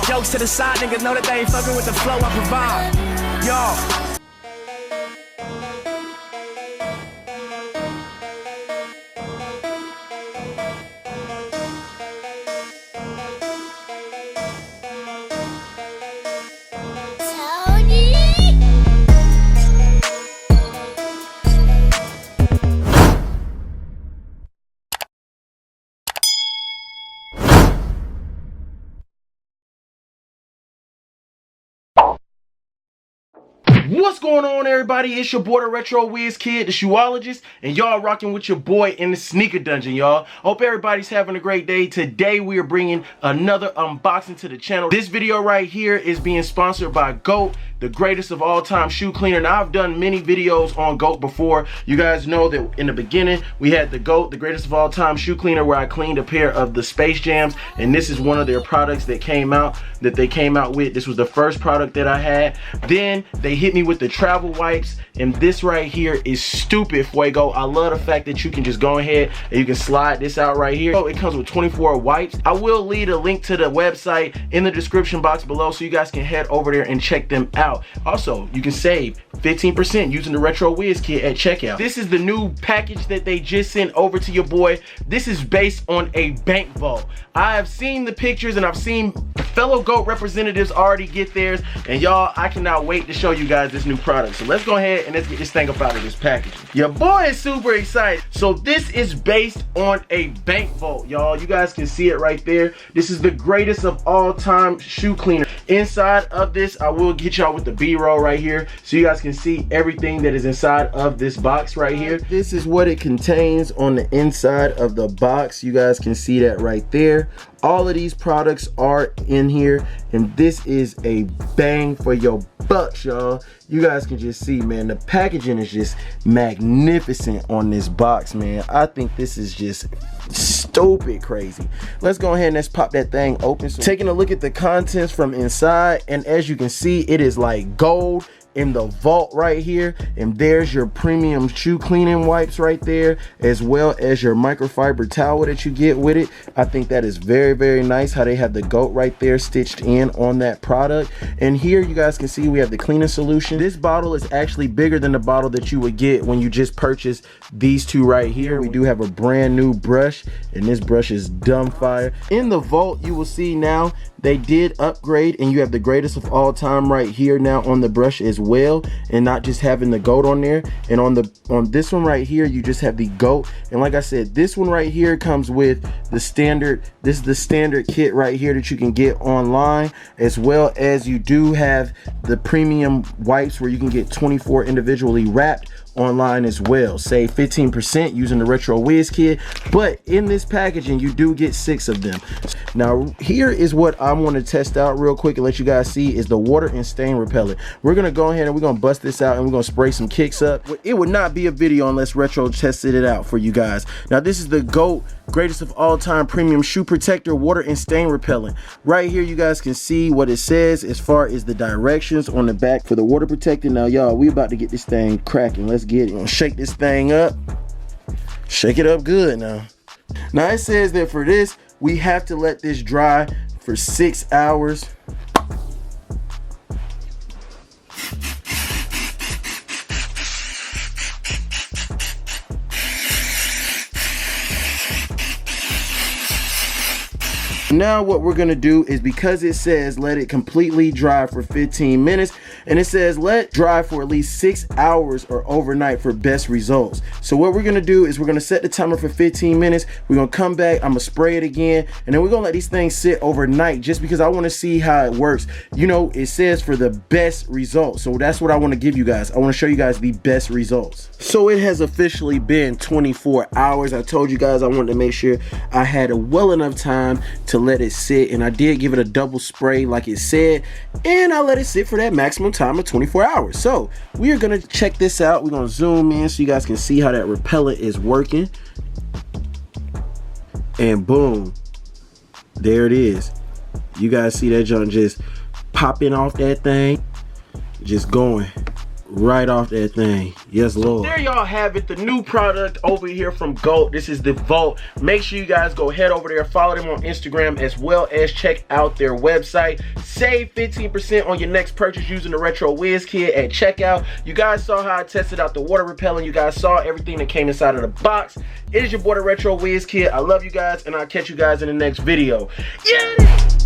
Jokes to the side, niggas know that they ain't fucking with the flow I provide. Yo. What's going on, everybody? It's your boy DaRetroWizKid, the shoeologist, and y'all rocking with your boy in the sneaker dungeon, y'all. Hope everybody's having a great day. Today we are bringing another unboxing to the channel. This video right here is being sponsored by GOAT, the greatest of all time shoe cleaner. Now, I've done many videos on GOAT before. You guys know that in the beginning we had the GOAT, the greatest of all time shoe cleaner, where I cleaned a pair of the Space Jams, and this is one of their products that they came out with. This was the first product that I had. Then they hit me with the travel wipes, and this right here is stupid fuego. I love the fact that you can just go ahead and you can slide this out right here. It comes with 24 wipes. I will leave a link to the website in the description box below so you guys can head over there and check them out. Also, you can save 15% using the DaRetroWizKid at checkout. This is the new package that they just sent over to your boy. This is based on a bank vault. I have seen the pictures and I've seen fellow GOAT representatives already get theirs, and y'all, I cannot wait to show you guys this new product. So let's go ahead and let's get this thing up out of this package. Your boy is super excited. So this is based on a bank vault, y'all. You guys can see it right there. This is the greatest of all time shoe cleaner. Inside of this, I will get y'all with the B-roll right here so you guys can see everything that is inside of this box right here. This is what it contains on the inside of the box. You guys can see that right there. All of these products are in here, and this is a bang for your bucks, y'all. You guys can just see, man, the packaging is just magnificent on this box, man. I think this is just stupid crazy. Let's go ahead and let's pop that thing open. So, taking a look at the contents from inside, and as you can see, it is like gold in the vault right here, and there's your premium shoe cleaning wipes right there, as well as your microfiber towel that you get with it. I think that is very, very nice how they have the GOAT right there stitched in on that product. And here you guys can see we have the cleaning solution. This bottle is actually bigger than the bottle that you would get when you just purchase these two right here. We do have a brand new brush, and this brush is dumb fire. In the vault, you will see now they did upgrade, and you have the greatest of all time right here now on the brush as well, and not just having the GOAT on there. And on this one right here, you just have the GOAT. And like I said, this one right here comes with the standard. This is the standard kit right here that you can get online, as well as you do have the premium wipes where you can get 24 individually wrapped online as well. Save 15% using the DaRetroWizKid, but in this packaging you do get 6 of them. Now here is what I want to test out real quick and let you guys see is the water and stain repellent. We're gonna go ahead and we're gonna bust this out and we're gonna spray some kicks up. It would not be a video unless Retro tested it out for you guys. Now this is the GOAT greatest of all time premium shoe protector water and stain repellent. Right here you guys can see what it says as far as the directions on the back for the water protector. Now y'all, we about to get this thing cracking. Let's get it. Shake this thing up. Shake it up good now. Now it says that for this we have to let this dry for 6 hours. Now what we're gonna do is, because it says let it completely dry for 15 minutes, and it says let dry for at least 6 hours or overnight for best results. So what we're gonna do is we're gonna set the timer for 15 minutes. We're gonna come back, I'm gonna spray it again, and then we're gonna let these things sit overnight just because I wanna see how it works. You know, it says for the best results. So that's what I wanna give you guys. I wanna show you guys the best results. So it has officially been 24 hours. I told you guys I wanted to make sure I had a well enough time to let it sit, and I did give it a double spray like it said, and I let it sit for that maximum time of 24 hours. So we are gonna check this out. We're gonna zoom in so you guys can see how that repellent is working, and boom, there it is. You guys see that junk just popping off that thing, just going right off that thing. Yes, Lord. There y'all have it, the new product over here from GOAT. This is the Vault. Make sure you guys go head over there, follow them on Instagram, as well as check out their website. Save 15% on your next purchase using the DaRetroWizKid at checkout. You guys saw how I tested out the water repellent. You guys saw everything that came inside of the box. It is your boy DaRetroWizKid. I love you guys, and I'll catch you guys in the next video. Yeah!